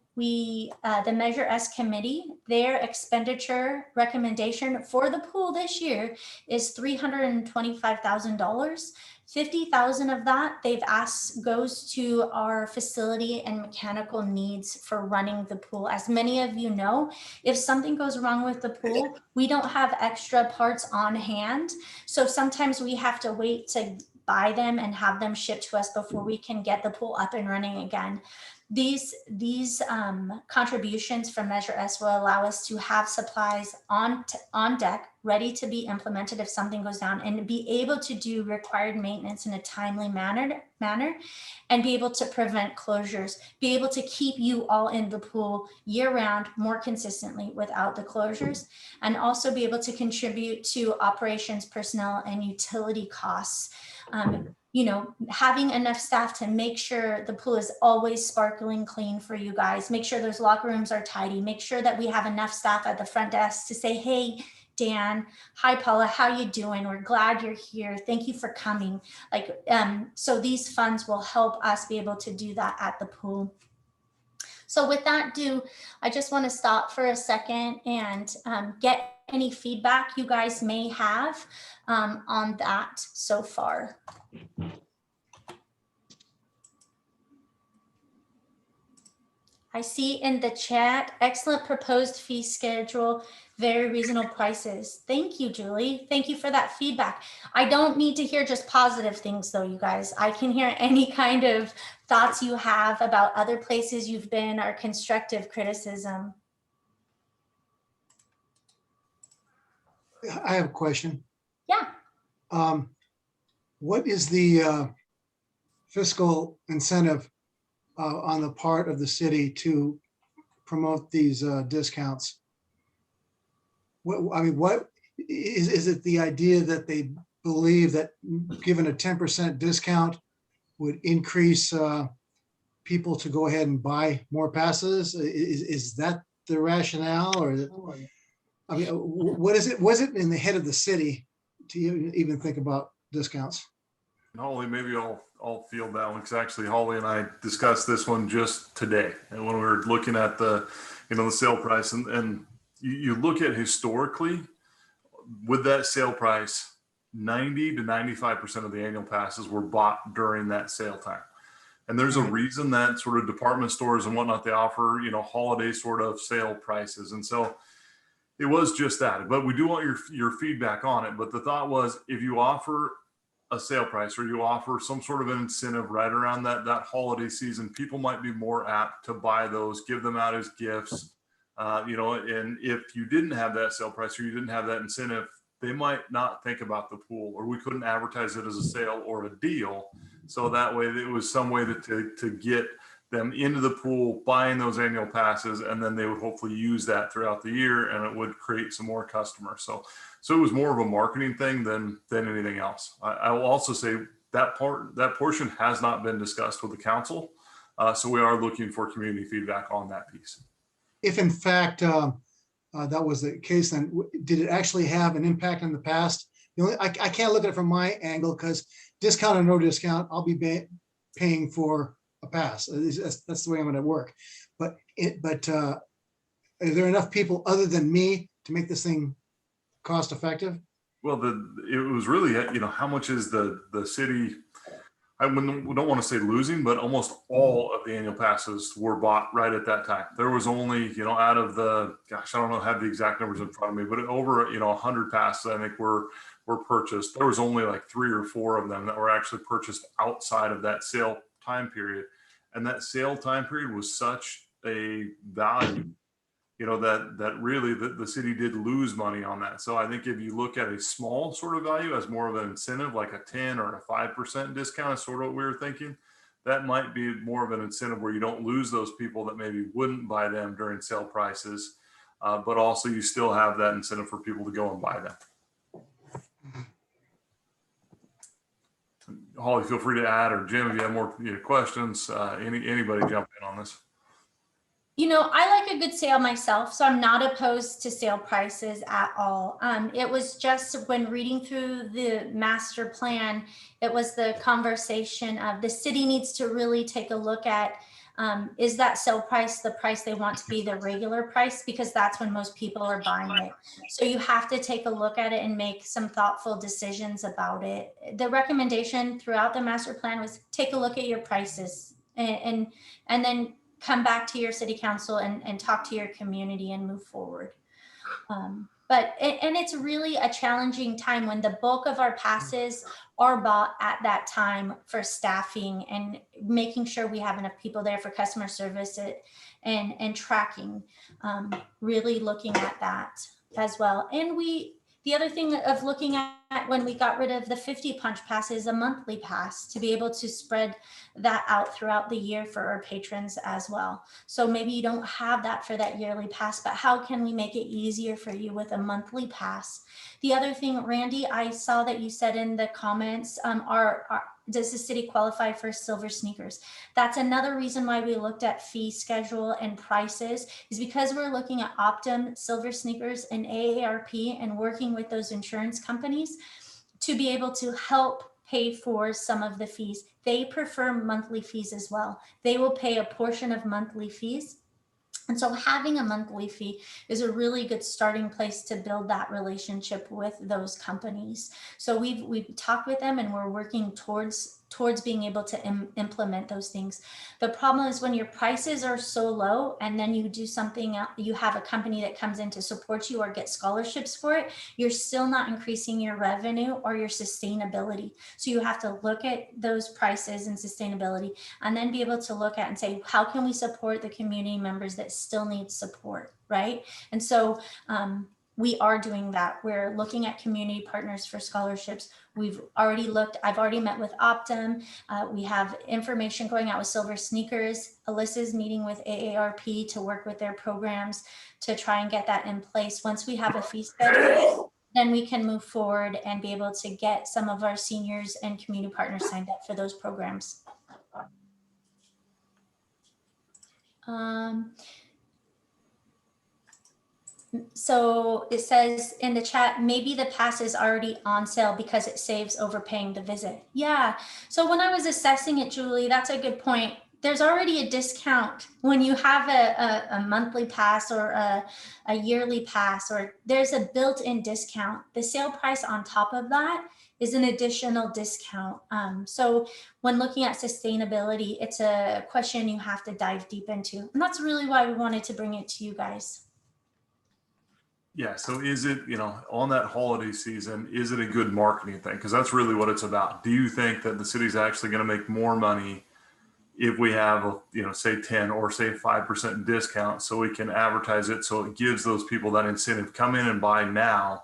Speaker 1: Measure S committee, their expenditure recommendation for the pool this year is $325,000. $50,000 of that they've asked goes to our facility and mechanical needs for running the pool. As many of you know, if something goes wrong with the pool, we don't have extra parts on hand. So sometimes we have to wait to buy them and have them shipped to us before we can get the pool up and running again. These contributions from Measure S will allow us to have supplies on deck, ready to be implemented if something goes down, and be able to do required maintenance in a timely manner, and be able to prevent closures, be able to keep you all in the pool year round more consistently without the closures, and also be able to contribute to operations, personnel, and utility costs. You know, having enough staff to make sure the pool is always sparkling clean for you guys, make sure those locker rooms are tidy, make sure that we have enough staff at the front desk to say, hey, Dan, hi, Paula, how you doing? We're glad you're here. Thank you for coming. Like, so these funds will help us be able to do that at the pool. So with that, I just want to stop for a second and get any feedback you guys may have on that so far. I see in the chat, excellent proposed fee schedule, very reasonable prices. Thank you, Julie. Thank you for that feedback. I don't need to hear just positive things though, you guys. I can hear any kind of thoughts you have about other places you've been or constructive criticism.
Speaker 9: I have a question.
Speaker 1: Yeah.
Speaker 9: What is the fiscal incentive on the part of the city to promote these discounts? What is it, the idea that they believe that given a 10% discount would increase people to go ahead and buy more passes? Is that the rationale, or I mean, what is it? Was it in the head of the city to even think about discounts?
Speaker 4: Holly, maybe I'll field that one, because actually Holly and I discussed this one just today, and when we were looking at the sale price, and you look at historically with that sale price, 90 to 95% of the annual passes were bought during that sale time. And there's a reason that sort of department stores and whatnot, they offer, holiday sort of sale prices. And so it was just that, but we do want your feedback on it. But the thought was, if you offer a sale price or you offer some sort of an incentive right around that holiday season, people might be more apt to buy those, give them out as gifts. And if you didn't have that sale price or you didn't have that incentive, they might not think about the pool, or we couldn't advertise it as a sale or a deal. So that way it was some way to get them into the pool, buying those annual passes, and then they would hopefully use that throughout the year, and it would create some more customers. So it was more of a marketing thing than anything else. I will also say that portion has not been discussed with the council. So we are looking for community feedback on that piece.
Speaker 9: If in fact that was the case, then did it actually have an impact in the past? I can't look at it from my angle, because discount or no discount, I'll be paying for a pass. That's the way I'm going to work. But are there enough people other than me to make this thing cost effective?
Speaker 4: Well, it was really, how much is the city? We don't want to say losing, but almost all of the annual passes were bought right at that time. There was only, out of the, I don't know, have the exact numbers in front of me, but over, 100 passes, I think were purchased. There was only like 3 or 4 of them that were actually purchased outside of that sale time period. And that sale time period was such a value, that really the city did lose money on that. So I think if you look at a small sort of value as more of an incentive, like a 10 or a 5% discount is sort of what we were thinking, that might be more of an incentive where you don't lose those people that maybe wouldn't buy them during sale prices, but also you still have that incentive for people to go and buy them. Holly, feel free to add, or Jim, if you have more questions, anybody jump in on this.
Speaker 1: I like a good sale myself, so I'm not opposed to sale prices at all. It was just when reading through the master plan, it was the conversation of the city needs to really take a look at, is that sale price the price they want to be the regular price? Because that's when most people are buying it. So you have to take a look at it and make some thoughtful decisions about it. The recommendation throughout the master plan was take a look at your prices and then come back to your city council and talk to your community and move forward. But it's really a challenging time when the bulk of our passes are bought at that time for staffing and making sure we have enough people there for customer service and tracking, really looking at that as well. And the other thing of looking at when we got rid of the 50 punch pass is a monthly pass to be able to spread that out throughout the year for our patrons as well. So maybe you don't have that for that yearly pass, but how can we make it easier for you with a monthly pass? The other thing, Randy, I saw that you said in the comments, does the city qualify for silver sneakers? That's another reason why we looked at fee schedule and prices, is because we're looking at Optum, silver sneakers, and AARP and working with those insurance companies to be able to help pay for some of the fees. They prefer monthly fees as well. They will pay a portion of monthly fees. And so having a monthly fee is a really good starting place to build that relationship with those companies. So we've talked with them and we're working towards towards being able to implement those things. The problem is when your prices are so low and then you do something else, you have a company that comes in to support you or get scholarships for it, you're still not increasing your revenue or your sustainability. So you have to look at those prices and sustainability and then be able to look at and say, how can we support the community members that still need support, right? And so we are doing that. We're looking at community partners for scholarships. I've already met with Optum. We have information going out with Silver Sneakers. Alyssa's meeting with AARP to work with their programs to try and get that in place. Once we have a fee schedule, then we can move forward and be able to get some of our seniors and community partners signed up for those programs. So it says in the chat, maybe the pass is already on sale because it saves overpaying the visit. Yeah. So when I was assessing it, Julie, that's a good point. There's already a discount when you have a monthly pass or a yearly pass, or there's a built-in discount. The sale price on top of that is an additional discount. So when looking at sustainability, it's a question you have to dive deep into. And that's really why we wanted to bring it to you guys.
Speaker 4: Yeah. So is it, on that holiday season, is it a good marketing thing? Because that's really what it's about. Do you think that the city's actually going to make more money if we have, say 10 or say 5% discount, so we can advertise it, so it gives those people that incentive, come in and buy now,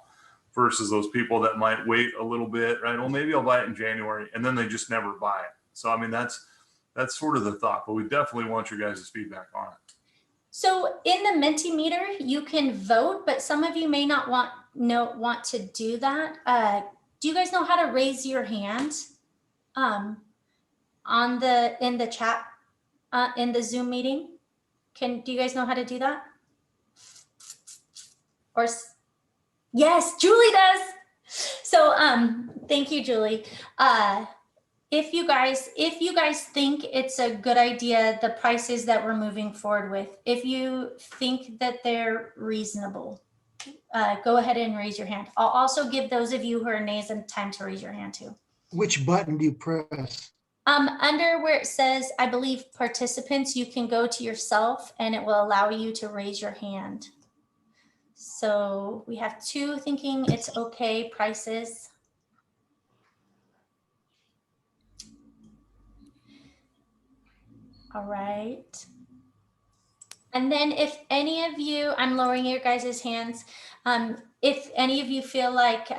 Speaker 4: versus those people that might wait a little bit, right? Well, maybe I'll buy it in January, and then they just never buy it. So, I mean, that's sort of the thought, but we definitely want your guys' feedback on it. So in the Mentimeter, you can vote, but some of you may not want to do that. Do you guys know how to raise your hand in the chat in the Zoom meeting? Do you guys know how to do that? Or yes, Julie does. So thank you, Julie. If you guys think it's a good idea, the prices that we're moving forward with, if you think that they're reasonable, go ahead and raise your hand. I'll also give those of you who are nays some time to raise your hand too.
Speaker 9: Which button do you press?
Speaker 1: Under where it says, I believe, participants, you can go to yourself and it will allow you to raise your hand. So we have two thinking it's okay prices. All right. And then if any of you, I'm lowering your guys' hands. If any of you feel like,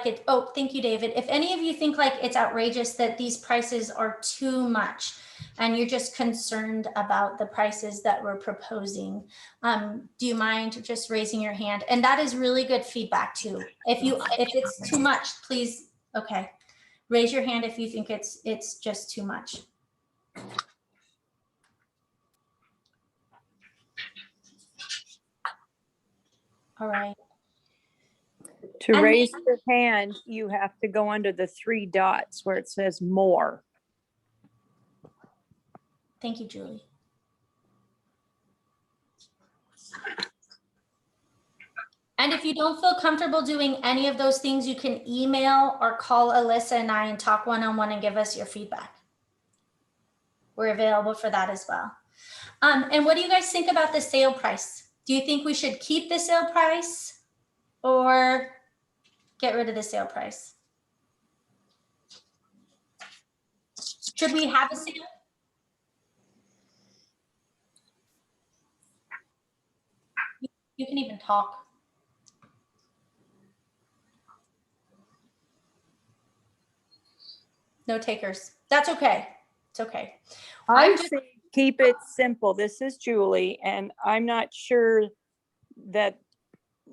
Speaker 1: it, oh, thank you, David. If any of you think like it's outrageous that these prices are too much and you're just concerned about the prices that we're proposing, do you mind just raising your hand? And that is really good feedback too. If it's too much, please, okay. Raise your hand if you think it's just too much. All right.
Speaker 11: To raise your hand, you have to go under the three dots where it says more.
Speaker 1: Thank you, Julie. And if you don't feel comfortable doing any of those things, you can email or call Alyssa and I and talk one-on-one and give us your feedback. We're available for that as well. And what do you guys think about the sale price? Do you think we should keep the sale price or get rid of the sale price? Should we have a sale? You can even talk. No takers. That's okay. It's okay.
Speaker 11: I say keep it simple. This is Julie, and I'm not sure that,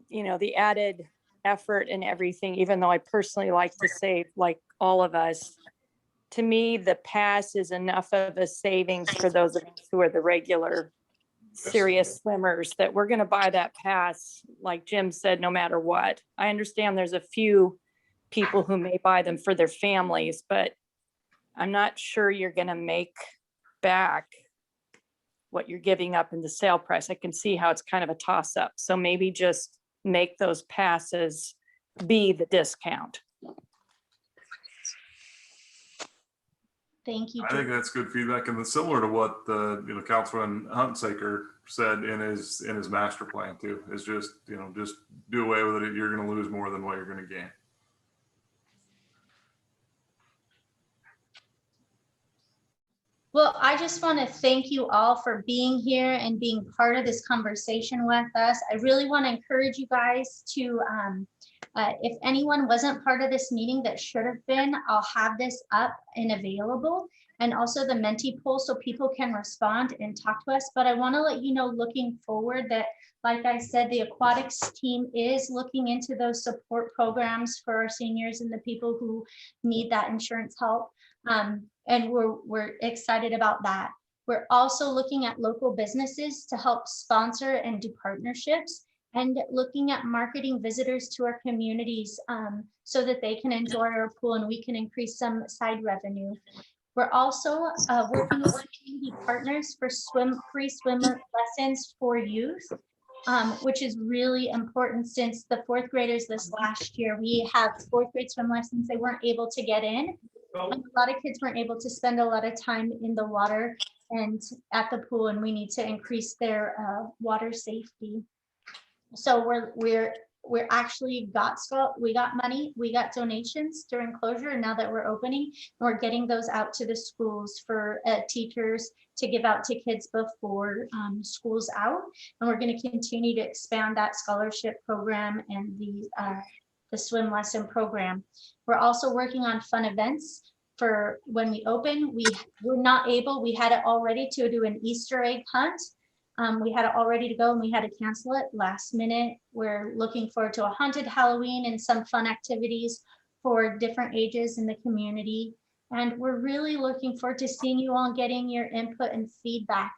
Speaker 11: the added effort and everything, even though I personally like to save, like all of us, to me, the pass is enough of a savings for those of us who are the regular serious swimmers, that we're going to buy that pass, like Jim said, no matter what. I understand there's a few people who may buy them for their families, but I'm not sure you're going to make back what you're giving up in the sale price. I can see how it's kind of a toss up. So maybe just make those passes be the discount.
Speaker 1: Thank you.
Speaker 4: I think that's good feedback, and it's similar to what the Councilman Huntsaker said in his master plan too. Is just just do away with it. You're going to lose more than what you're going to gain.
Speaker 1: Well, I just want to thank you all for being here and being part of this conversation with us. I really want to encourage you guys to, if anyone wasn't part of this meeting that should have been, I'll have this up and available, and also the Menti poll so people can respond and talk to us. But I want to let you know, looking forward, that like I said, the aquatics team is looking into those support programs for our seniors and the people who need that insurance help. And we're excited about that. We're also looking at local businesses to help sponsor and do partnerships, and looking at marketing visitors to our communities so that they can enjoy our pool and we can increase some side revenue. We're also working with community partners for free swimmer lessons for youth, which is really important since the fourth graders this last year, we have fourth grade swim lessons. They weren't able to get in. And a lot of kids weren't able to spend a lot of time in the water and at the pool, and we need to increase their water safety. So we're actually we got money, we got donations during closure, and now that we're opening, we're getting those out to the schools for teachers to give out to kids before school's out. And we're going to continue to expand that scholarship program and the swim lesson program. We're also working on fun events for when we open. We were not able, we had it all ready to do an Easter egg hunt. We had it all ready to go and we had to cancel it last minute. We're looking forward to a haunted Halloween and some fun activities for different ages in the community. And we're really looking forward to seeing you all, getting your input and feedback.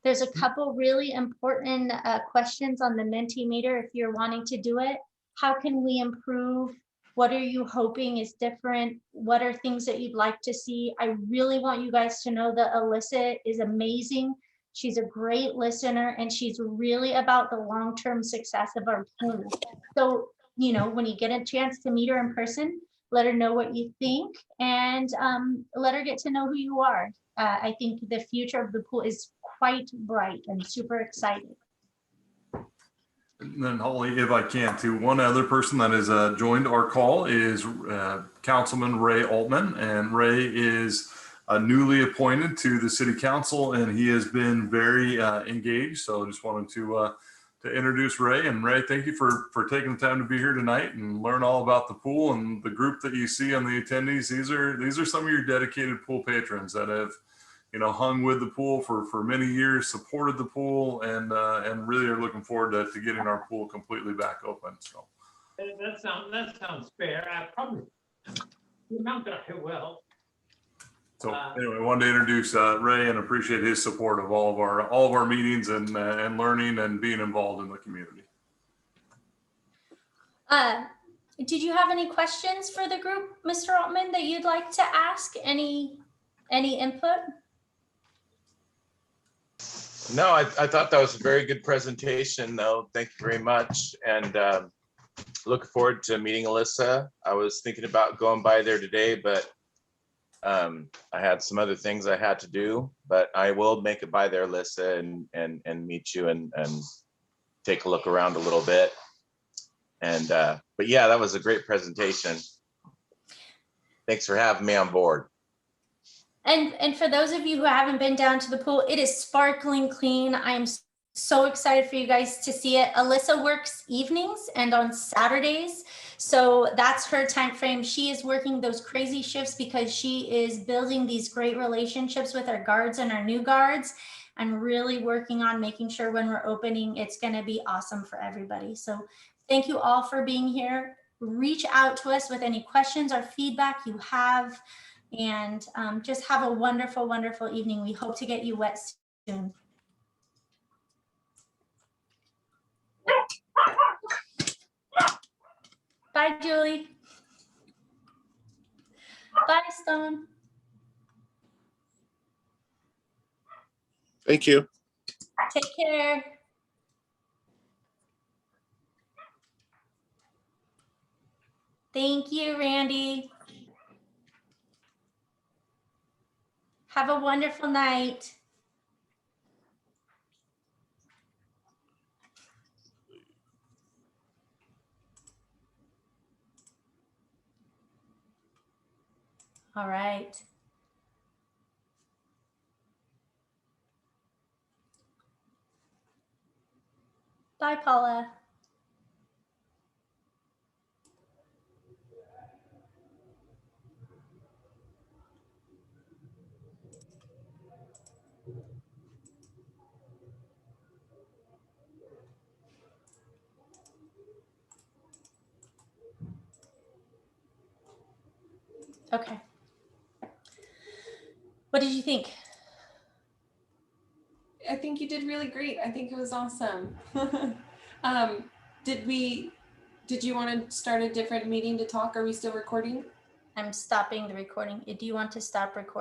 Speaker 1: There's a couple really important questions on the Mentimeter if you're wanting to do it. How can we improve? What are you hoping is different? What are things that you'd like to see? I really want you guys to know that Alyssa is amazing. She's a great listener, and she's really about the long-term success of our pool. So, when you get a chance to meet her in person, let her know what you think, and let her get to know who you are. I think the future of the pool is quite bright and super excited.
Speaker 4: And then Holly, if I can too, one other person that has joined our call is Councilman Ray Altman, and Ray is newly appointed to the City Council, and he has been very engaged. So I just wanted to introduce Ray. And Ray, thank you for taking the time to be here tonight and learn all about the pool and the group that you see on the attendees. These are some of your dedicated pool patrons that have hung with the pool for many years, supported the pool, and really are looking forward to getting our pool completely back open. So
Speaker 12: that sounds fair. I probably not gonna do well.
Speaker 4: So anyway, I wanted to introduce Ray and appreciate his support of all of our meetings and learning and being involved in the community.
Speaker 1: Did you have any questions for the group, Mr. Altman, that you'd like to ask? Any input?
Speaker 13: No, I thought that was a very good presentation, though. Thank you very much. And look forward to meeting Alyssa. I was thinking about going by there today, but I had some other things I had to do. But I will make it by there, Alyssa, and meet you and take a look around a little bit. And but yeah, that was a great presentation. Thanks for having me on board.
Speaker 1: And for those of you who haven't been down to the pool, it is sparkling clean. I'm so excited for you guys to see it. Alyssa works evenings and on Saturdays, so that's her time frame. She is working those crazy shifts because she is building these great relationships with our guards and our new guards, and really working on making sure when we're opening, it's going to be awesome for everybody. So thank you all for being here. Reach out to us with any questions or feedback you have. And just have a wonderful, wonderful evening. We hope to get you wet soon. Bye, Julie. Bye, Stone.
Speaker 8: Thank you.
Speaker 1: Take care. Thank you, Randy. Have a wonderful night. All right. Bye, Paula. Okay. What did you think?
Speaker 3: I think you did really great. I think it was awesome. Did you want to start a different meeting to talk? Are we still recording?
Speaker 1: I'm stopping the recording. Do you want to stop recording?